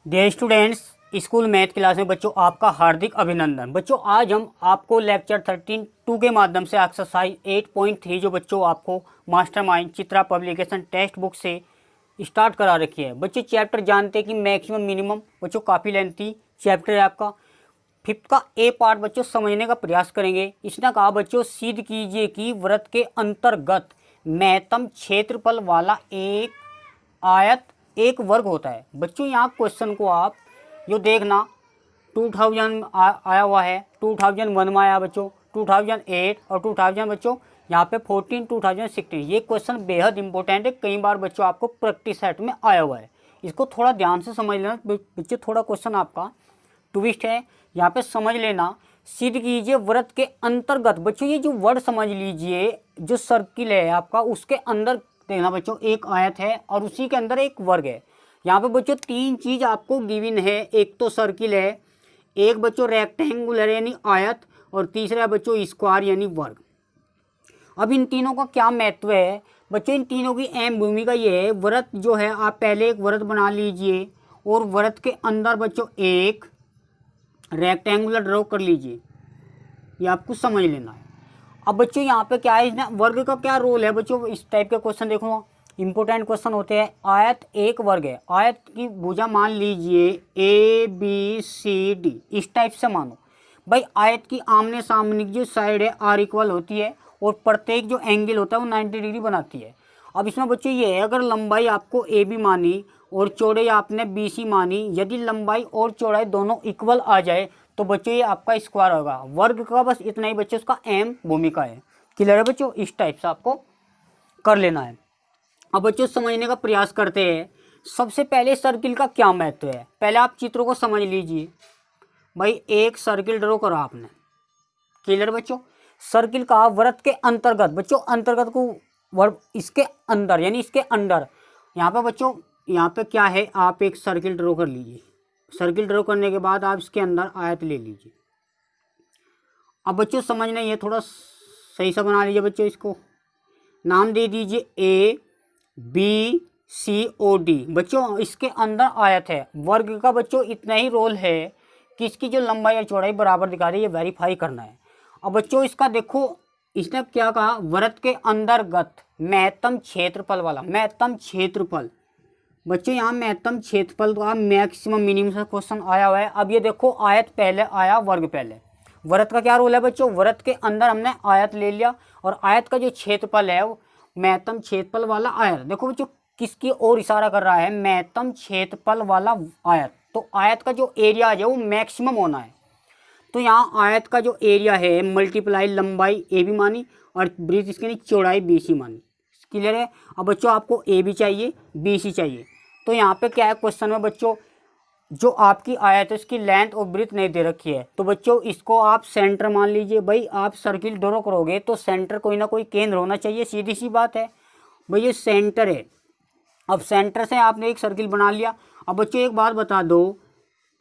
Dear students, school math class में बच्चों आपका हार्दिक अभिनंदन। बच्चों आज हम आपको लेक्चर 13(2) के माध्यम से एक्सरसाइज 8.3 जो बच्चों आपको mastermind Chitra publication text book से स्टार्ट करा रखी है। बच्चों चैप्टर जानते हैं कि मैक्सिमम मिनिमम बच्चों काफ़ी लेंथी चैप्टर है आपका। फिफ्थ का ए पार्ट बच्चों समझने का प्रयास करेंगे। इसने कहा बच्चों सिद्ध कीजिए कि वृत्त के अंतर्गत महत्तम क्षेत्रफल वाला एक आयत एक वर्ग होता है। बच्चों यहाँ क्वेश्चन को आप जो देखना 2000 आया हुआ है, 2001 में आया बच्चों, 2008 और 2000 बच्चों यहाँ पे 14 2016। ये क्वेश्चन बेहद इंपॉर्टेंट है, कई बार बच्चों आपको प्रैक्टिस सेट में आया हुआ है। इसको थोड़ा ध्यान से समझ लेना बच्चों, थोड़ा क्वेश्चन आपका ट्विस्ट है, यहाँ पे समझ लेना। सिद्ध कीजिए वृत्त के अंतर्गत। बच्चों ये जो वर्ड समझ लीजिए, जो सर्किल है आपका उसके अंदर देखना बच्चों एक आयत है और उसी के अंदर एक वर्ग है। यहाँ पे बच्चों तीन चीज़ आपको गिवन है, एक तो सर्किल है, एक बच्चों रेक्टेंगुलर यानी आयत, और तीसरा बच्चों स्क्वायर यानी वर्ग। अब इन तीनों का क्या महत्व है बच्चों, इन तीनों की अहम भूमिका ये है। वृत्त जो है आप पहले एक वृत्त बना लीजिए और वृत्त के अंदर बच्चों एक रेक्टेंगुलर ड्रॉ कर लीजिए, ये आपको समझ लेना है। अब बच्चों यहाँ पे क्या है, इसने वर्ग का क्या रोल है बच्चों, इस टाइप के क्वेश्चन देखो इंपॉर्टेंट क्वेश्चन होते हैं। आयत एक वर्ग है, आयत की भुजा मान लीजिए ABCD, इस टाइप से मानो भाई। आयत की आमने सामने की जो साइड है R इक्वल होती है और प्रत्येक जो एंगल होता है वो 90 डिग्री बनाती है। अब इसमें बच्चों ये है, अगर लंबाई आपको AB मानी और चौड़ाई आपने BC मानी, यदि लंबाई और चौड़ाई दोनों इक्वल आ जाए तो बच्चों ये आपका स्क्वायर होगा। वर्ग का बस इतना ही बच्चों उसका अहम भूमिका है। क्लियर है बच्चों, इस टाइप से आपको कर लेना है। अब बच्चों समझने का प्रयास करते हैं। सबसे पहले सर्किल का क्या महत्व है, पहले आप चित्रों को समझ लीजिए भाई। एक सर्किल ड्रॉ करो आपने। क्लियर बच्चों, सर्किल का वृत्त के अंतर्गत बच्चों, अंतर्गत को इसके अंदर यानी इसके अंदर। यहाँ पे बच्चों यहाँ पे क्या है, आप एक सर्किल ड्रॉ कर लीजिए। सर्किल ड्रॉ करने के बाद आप इसके अंदर आयत ले लीजिए। अब बच्चों समझना, ये थोड़ा सही सा बना लीजिए बच्चों। इसको नाम दे दीजिए ABCOD। बच्चों इसके अंदर आयत है। वर्ग का बच्चों इतना ही रोल है कि इसकी जो लंबाई और चौड़ाई बराबर दिखा रही है, ये वेरीफाई करना है। अब बच्चों इसका देखो, इसने क्या कहा, वृत्त के अंतर्गत महत्तम क्षेत्रफल वाला, महत्तम क्षेत्रफल। बच्चों यहाँ महत्तम क्षेत्रफल का मैक्सिमम मिनिमम से क्वेश्चन आया हुआ है। अब ये देखो आयत पहले आया, वर्ग पहले। वृत्त का क्या रोल है बच्चों, वृत्त के अंदर हमने आयत ले लिया और आयत का जो क्षेत्रफल है वो महत्तम क्षेत्रफल वाला आयत। देखो बच्चों किसकी ओर इशारा कर रहा है, महत्तम क्षेत्रफल वाला आयत। तो आयत का जो एरिया है वो मैक्सिमम होना है। तो यहाँ आयत का जो एरिया है मल्टीप्लाई लंबाई AB मानी और ब्रीथ इसकी चौड़ाई BC मानी। क्लियर है। अब बच्चों आपको AB चाहिए, BC चाहिए। तो यहाँ पे क्या है क्वेश्चन में बच्चों, जो आपकी आयत है उसकी लेंथ और ब्रीथ नहीं दे रखी है, तो बच्चों इसको आप सेंटर मान लीजिए। भाई आप सर्किल ड्रॉ करोगे तो सेंटर कोई ना कोई केंद्र होना चाहिए, सीधी सी बात है भाई, ये सेंटर है। अब सेंटर से आपने एक सर्किल बना लिया। अब बच्चों एक बात बता दो,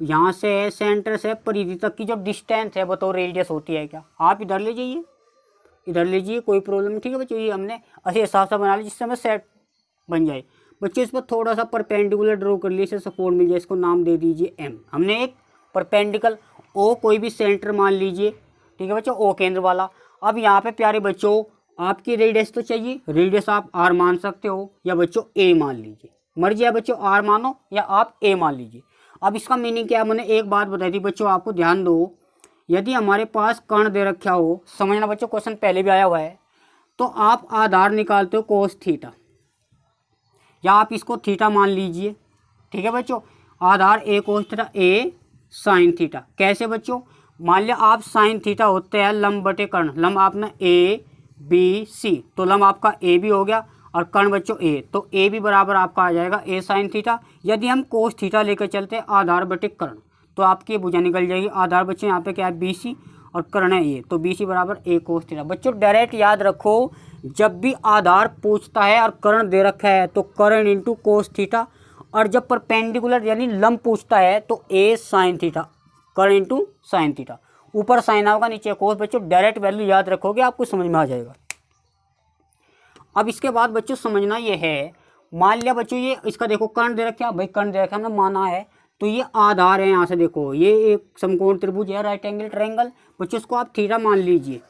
यहाँ से सेंटर से परिधि तक की जो डिस्टेंस है बताओ रेडियस होती है क्या। आप इधर ले जाइए, इधर लीजिए, कोई प्रॉब्लम नहीं। ठीक है बच्चों, ये हमने ऐसे हिसाब से बना लिया जिससे हमें सेट बन जाए। बच्चों इस पर थोड़ा सा परपेंडिकुलर ड्रॉ कर लिए, इसे सपोर्ट मिल जाए। इसको नाम दे दीजिए M। हमने एक परपेंडिकल O कोई भी सेंटर मान लीजिए। ठीक है बच्चों, O केंद्र वाला। अब यहाँ पे प्यारे बच्चों आपकी रेडियस तो चाहिए, रेडियस आप R मान सकते हो या बच्चों A मान लीजिए, मर्जी है बच्चों, R मानो या आप A मान लीजिए। अब इसका मीनिंग क्या है, मैंने एक बात बताई थी बच्चों, आपको ध्यान दो। यदि हमारे पास कर्ण दे रखा हो, समझना बच्चों क्वेश्चन पहले भी आया हुआ है, तो आप आधार निकालते हो कोस थीटा, या आप इसको थीटा मान लीजिए। ठीक है बच्चों, आधार A cos theta, A sine theta. कैसे बच्चों, मान लिया आप साइन थीटा होते हैं लंब बटे कर्ण। लंब आपने ABC, तो लंब आपका AB हो गया और कर्ण बच्चों A, तो AB बराबर आपका आ जाएगा A साइन थीटा। यदि हम कोस थीटा लेकर चलते हैं आधार बटे कर्ण, तो आपकी भुजा निकल जाएगी। आधार बच्चों यहाँ पे क्या है BC और कर्ण है A, तो BC बराबर A कोस थीटा। बच्चों डायरेक्ट याद रखो, जब भी आधार पूछता है और कर्ण दे रखा है तो कर्ण इंटू कोस थीटा, और जब परपेंडिकुलर यानी लंब पूछता है तो A साइन थीटा, कर्ण इंटू साइन थीटा। ऊपर साइन होगा नीचे कोस। बच्चों डायरेक्ट वैल्यू याद रखोगे आपको समझ में आ जाएगा। अब इसके बाद बच्चों समझना ये है, मान लिया बच्चों ये इसका देखो कर्ण दे रखा है, भाई कर्ण दे रखा है हमने माना है, तो ये आधार है, यहाँ से देखो ये एक समकोण त्रिभुज है, राइट एंगल ट्रायंगल। बच्चों इसको आप थीटा मान लीजिए।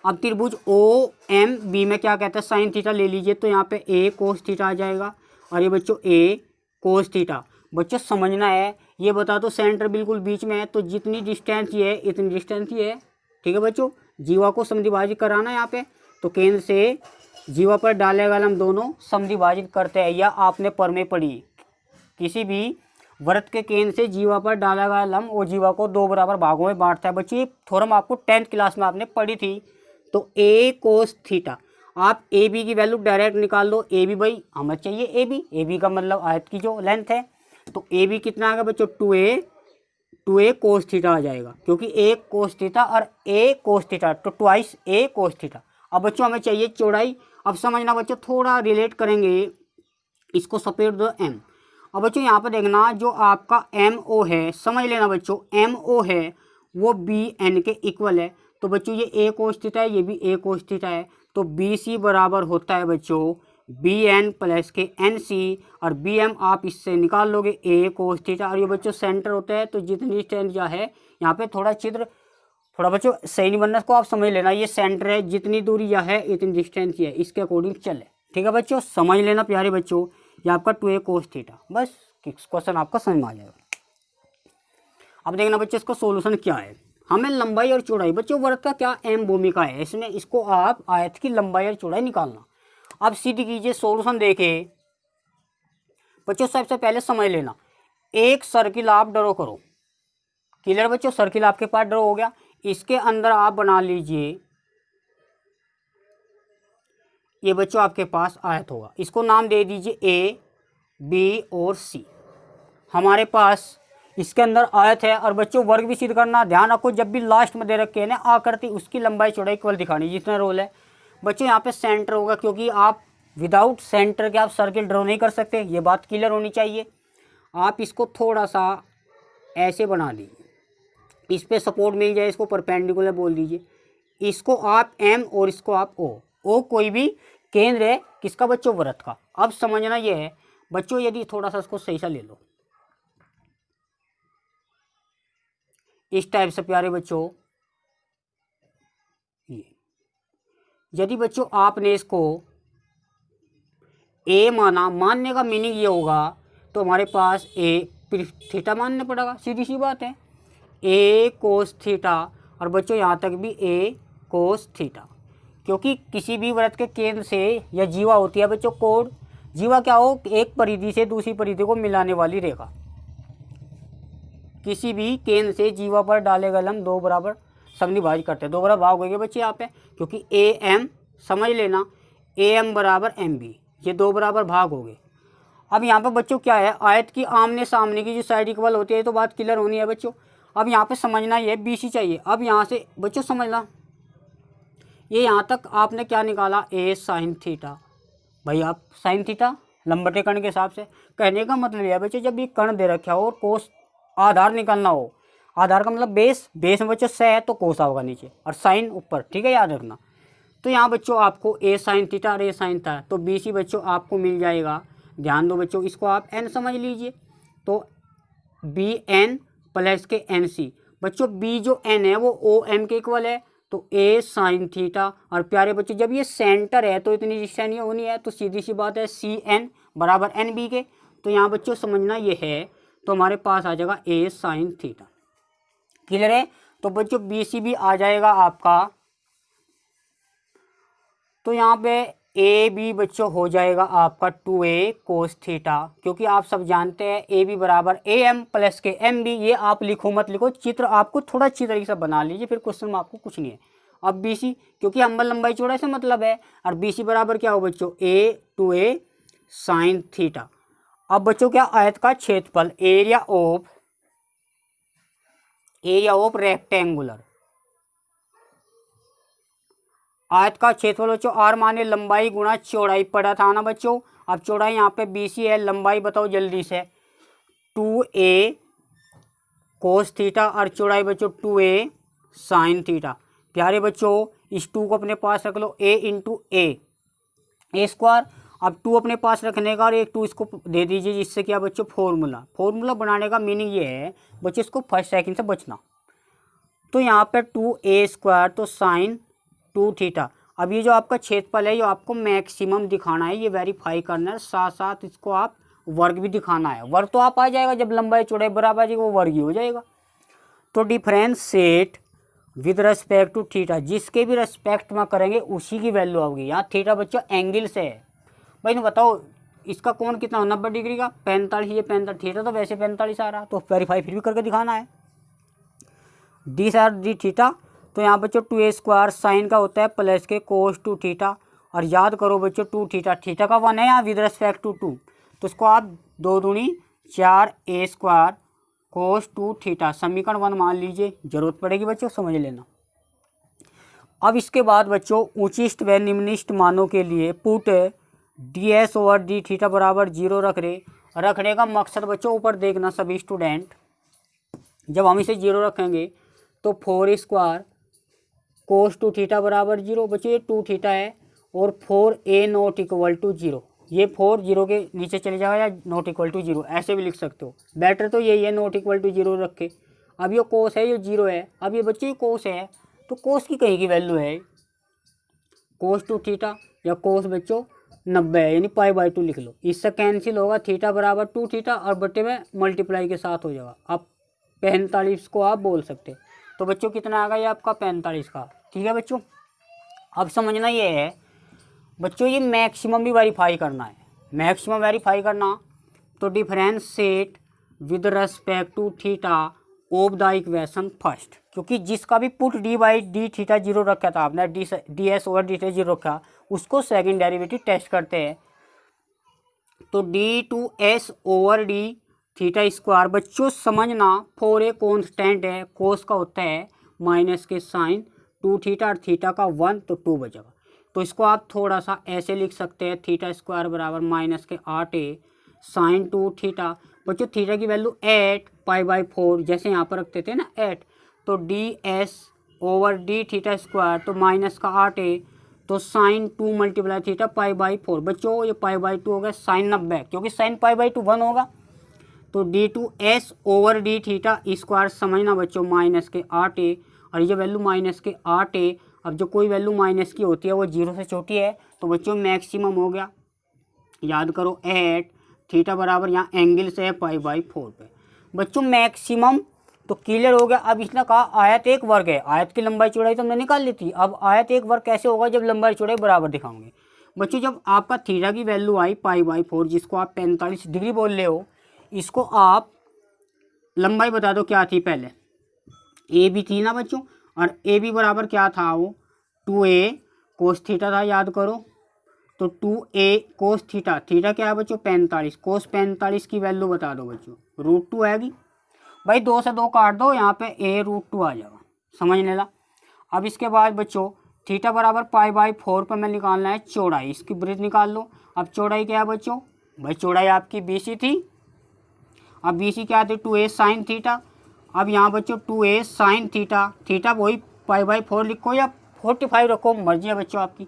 अब त्रिभुज ओ एम बी में क्या कहता है, साइन थीटा ले लीजिए, तो यहाँ पे ए कोस थीटा आ जाएगा और ये बच्चों ए कोस थीटा। बच्चों समझना है, ये बता दो सेंटर बिल्कुल बीच में है, तो जितनी डिस्टेंस ये है इतनी डिस्टेंस ये है, ठीक है बच्चों। जीवा को समद्विभाजित कराना है यहाँ पे, तो केंद्र से जीवा पर डालेगा हम दोनों समद्विभाजित करते हैं, या आपने प्रमेय पढ़ी, किसी भी वृत्त के केंद्र से जीवा पर डाला गया लंब और जीवा को दो बराबर भागों में बांटता है। बच्चों ये थ्योरम आपको 10th क्लास में आपने पढ़ी थी। तो ए कोस थीटा, आप ए बी की वैल्यू डायरेक्ट निकाल दो। ए बी भाई हमें चाहिए ए बी का मतलब आयत की जो लेंथ है, तो ए बी कितना आएगा बच्चों, 2a कोस थीटा आ जाएगा, क्योंकि ए कोस थीटा और ए कोस थीटा, तो ट्वाइस ए कोस थीटा। अब बच्चों हमें चाहिए चौड़ाई। अब समझना बच्चों, थोड़ा रिलेट करेंगे इसको, सपेट दो एम। अब बच्चों यहाँ पर देखना, जो आपका एम ओ है, समझ लेना बच्चों, एम ओ है वो बी एन के इक्वल है। तो बच्चों ये ए कोस थीटा है, ये भी ए कोस थीटा है, तो बी सी बराबर होता है बच्चों बी एन प्लस के एन सी, और बी एम आप इससे निकाल लोगे ए कोस थीटा, और ये बच्चों सेंटर होता है। तो जितनी डिस्टेंस जो है यहाँ पे थोड़ा चित्र थोड़ा बच्चों सही नहीं बनना, इसको आप समझ लेना, ये सेंटर है, जितनी दूरी यह है इतनी डिस्टेंस ही है, इसके अकॉर्डिंग चले, ठीक है बच्चों। समझ लेना प्यारे बच्चों, ये आपका 2a कोस थीटा, बस क्वेश्चन आपका समझ में आ जाएगा। अब देखना बच्चों इसका सॉल्यूशन क्या है। हमें लंबाई और चौड़ाई, बच्चों वृत्त का क्या एम भूमिका है इसमें, इसको आप आयत की लंबाई और चौड़ाई निकालना। अब सीधी कीजिए, सॉल्यूशन देखे बच्चों। सबसे पहले समझ लेना, एक सर्किल आप ड्रॉ करो, क्लियर बच्चों, सर्किल आपके पास ड्रॉ हो गया। इसके अंदर आप बना लीजिए, ये बच्चों आपके पास आयत होगा, इसको नाम दे दीजिए ए बी और सी। हमारे पास इसके अंदर आयत है, और बच्चों वर्ग भी सिद्ध करना, ध्यान रखो जब भी लास्ट में दे रखे हैं ना आकृति, उसकी लंबाई चौड़ाई केवल दिखानी जितना रोल है। बच्चों यहाँ पे सेंटर होगा, क्योंकि आप विदाउट सेंटर के आप सर्किल ड्रॉ नहीं कर सकते, ये बात क्लियर होनी चाहिए। आप इसको थोड़ा सा ऐसे बना दीजिए, इस पे सपोर्ट मिल जाए, इसको परपेंडिकुलर बोल दीजिए, इसको आप एम और इसको आप ओ कोई भी केंद्र है किसका बच्चों, वृत्त का। अब समझना ये है बच्चों, यदि थोड़ा सा इसको सही सा ले लो इस टाइप से प्यारे बच्चों, ये यदि बच्चों आपने इसको ए माना, मानने का मीनिंग ये होगा, तो हमारे पास ए थीटा मानना पड़ेगा, सीधी सी बात है, ए कोस थीटा, और बच्चों यहाँ तक भी ए कोस थीटा, क्योंकि किसी भी वृत्त के केंद्र से या जीवा होती है बच्चों कोण। जीवा क्या हो, एक परिधि से दूसरी परिधि को मिलाने वाली रेखा। किसी भी केंद्र से जीवा पर डाले गए लंब दो बराबर समद्विभाजित करते हैं, दो बराबर भाग हो गए बच्चे यहाँ पे, क्योंकि ए एम समझ लेना, ए एम बराबर एम बी, ये दो बराबर भाग हो गए। अब यहाँ पे बच्चों क्या है, आयत की आमने सामने की जो साइड इक्वल होती है, तो बात क्लियर होनी है बच्चों। अब यहाँ पे समझना ये बी सी चाहिए। अब यहाँ से बच्चों समझना, ये यहाँ तक आपने क्या निकाला, ए साइन थीटा। भाई आप साइन थीटा लंबटे कर्ण के हिसाब से, कहने का मतलब यह है बच्चों, जब ये कर्ण दे रखा हो और कोस आधार निकालना हो, आधार का मतलब बेस में बच्चों से है तो कोस होगा नीचे और साइन ऊपर, ठीक है याद रखना। तो यहाँ बच्चों आपको ए साइन थीटा और ए साइन था, तो बी सी बच्चों आपको मिल जाएगा। ध्यान दो बच्चों, इसको आप एन समझ लीजिए, तो बी एन प्लस के एन सी। बच्चों बी जो एन है वो ओ एम के इक्वल है, तो ए साइन थीटा। और प्यारे बच्चों जब ये सेंटर है तो इतनी डिस्टेंस होनी है, तो सीधी सी बात है सी एन बराबर एन बी के। तो यहाँ बच्चों समझना ये है, तो हमारे पास आ जाएगा ए साइन थीटा, क्लियर है। तो बच्चों बी सी भी आ जाएगा आपका, तो यहाँ पे ए बी बच्चों हो जाएगा आपका 2a कोस थीटा, क्योंकि आप सब जानते हैं ए बी बराबर ए एम प्लस के एम बी। ये आप लिखो मत लिखो, चित्र आपको थोड़ा अच्छी तरीके से बना लीजिए, फिर क्वेश्चन में आपको कुछ नहीं है। अब बी सी, क्योंकि अम्बल लंबाई चौड़ाई से मतलब है, और बी सी बराबर क्या हो बच्चों, ए 2a साइन थीटा। अब बच्चों क्या, आयत का क्षेत्रफल, एरिया ऑफ रेक्टेंगुलर, आयत का क्षेत्रफल बच्चों आर माने लंबाई गुणा चौड़ाई पड़ा था ना बच्चों। अब चौड़ाई यहाँ पे बी सी है, लंबाई बताओ जल्दी से, 2a कोस थीटा, और चौड़ाई बच्चों 2a साइन थीटा। प्यारे बच्चों इस 2 को अपने पास रख लो, a इंटू ए स्क्वायर, अब 2 अपने पास रखने का और एक 2 इसको दे दीजिए, जिससे क्या बच्चों फॉर्मूला बनाने का मीनिंग ये है बच्चों इसको फर्स्ट सेकंड से बचना। तो यहाँ पे 2a² तो साइन 2 थीटा। अब ये जो आपका क्षेत्रफल है ये आपको मैक्सिमम दिखाना है, ये वेरीफाई करना है, साथ साथ इसको आप वर्ग भी दिखाना है। वर्ग तो आप आ जाएगा जब लंबाई चौड़ाई बराबर है वो वर्ग ही हो जाएगा। तो differentiate with respect to theta, जिसके भी रिस्पेक्ट में करेंगे उसी की वैल्यू होगी। यहाँ थीटा बच्चों एंगल से है। भाई ने बताओ इसका कोण कितना हो 90 डिग्री का, 45, ये 45, थीटा तो वैसे 45 आ रहा, तो वेरीफाई फिर भी करके दिखाना है। डी सार डी थीटा, तो यहाँ बच्चों 2a² साइन का होता है प्लस के कोस 2 थीटा। और याद करो बच्चों 2 थीटा, थीटा का 1 है यहाँ विद रिस्पेक्ट टू 2, तो इसको आप 2 दूनी 4a² कोस 2 थीटा समीकरण 1 मान लीजिए, जरूरत पड़ेगी बच्चों समझ लेना। अब इसके बाद बच्चों उच्चिष्ट व निम्निष्ट मानों के लिए पुट ds/d थीटा बराबर 0 रखने का मकसद बच्चों ऊपर देखना सभी स्टूडेंट, जब हम इसे 0 रखेंगे तो 4a² कोस 2 थीटा बराबर 0। बच्चों ये 2 थीटा है और 4a नॉट इक्वल टू 0, ये 4 0 के नीचे चले जाएगा या नॉट इक्वल टू 0 ऐसे भी लिख सकते हो। बेटर तो यही है नॉट इक्वल टू 0 रखे। अब ये कोस है ये 0 है, अब ये बच्चे कोस है तो कोस की कहीं की वैल्यू है कोस 2 थीटा या कोस बच्चों 90 है, यानी π/2 लिख लो। इससे कैंसिल होगा, थीटा बराबर 2 थीटा और बटे में मल्टीप्लाई के साथ हो जाएगा। अब 45 को आप बोल सकते, तो बच्चों कितना आ गया ये आपका 45 का। ठीक है बच्चों, अब समझना ये है बच्चों ये मैक्सिमम भी वेरीफाई करना है। मैक्सिमम वेरीफाई करना तो differentiate with respect to theta of the equation first, क्योंकि जिसका भी पुट d/d थीटा 0 रखा था आपने, ds/d थीटा 0 रखा, उसको सेकंड डेरिवेटिव टेस्ट करते हैं। तो d/s/d थीटा² बच्चों समझना 4a कॉन्स्टेंट है, कोस का होता है माइनस के साइन 2 थीटा और थीटा का 1 तो 2 बचेगा। तो इसको आप थोड़ा सा ऐसे लिख सकते हैं, थीटा² बराबर माइनस के 8a साइन 2 थीटा। बच्चों थीटा की वैल्यू 8 π/4 जैसे यहाँ पर रखते थे ना 8, तो ds/d थीटा² तो माइनस का 8a तो साइन 2 मल्टीप्लाई थीटा π/4। बच्चों ये π/2 हो गया साइन 90, क्योंकि साइन π/2 1 होगा। तो d2s/d थीटा² समझना बच्चों माइनस के 8a और ये वैल्यू माइनस के 8a। अब जो कोई वैल्यू माइनस की होती है वो 0 से छोटी है, तो बच्चों मैक्सिमम हो गया। याद करो 8 थीटा बराबर यहाँ एंगल से है π/4 पे। बच्चों मैक्सिमम तो क्लियर हो गया। अब इसने कहा आयत एक वर्ग है, आयत की लंबाई चौड़ाई तो हमने निकाल ली थी। अब आयत एक वर्ग कैसे होगा जब लंबाई चौड़ाई बराबर दिखाओगे। बच्चों जब आपका थीटा की वैल्यू आई π/4 जिसको आप 45 डिग्री बोल रहे हो, इसको आप लंबाई बता दो क्या थी पहले, ए बी थी ना बच्चों, और ए बी बराबर क्या था वो 2a कोस थीटा था, याद करो। तो 2a कोस थीटा, थीटा क्या है बच्चों 45, कोस 45 की वैल्यू बता दो बच्चों √2 आएगी। भाई 2 से 2 काट दो, यहाँ पे a √2 आ जाएगा, समझ लेना। अब इसके बाद बच्चों थीटा बराबर π/4 पर मैं निकालना है चौड़ाई, इसकी ब्रिज निकाल लो। अब चौड़ाई क्या है बच्चों, भाई चौड़ाई आपकी BC थी, अब BC क्या थी 2a साइन थीटा। अब यहाँ बच्चों 2a साइन थीटा, थीटा वही π/4 लिखो या 45 रखो, मर्जी है बच्चों आपकी।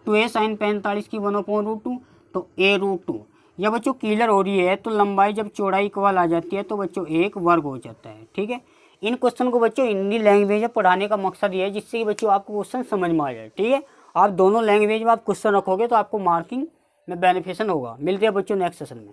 2a साइन 45 की 1/√2 तो a √2। यह बच्चों क्लियर हो रही है, तो लंबाई जब चौड़ाई इक्वल आ जाती है तो बच्चों एक वर्ग हो जाता है। ठीक है, इन क्वेश्चन को बच्चों हिंदी लैंग्वेज में पढ़ाने का मकसद ये है जिससे कि बच्चों आपको क्वेश्चन समझ में आ जाए। ठीक है, आप दोनों लैंग्वेज में आप क्वेश्चन रखोगे तो आपको मार्किंग में बेनिफिशियल होगा। मिलते हैं बच्चों नेक्स्ट सेशन में।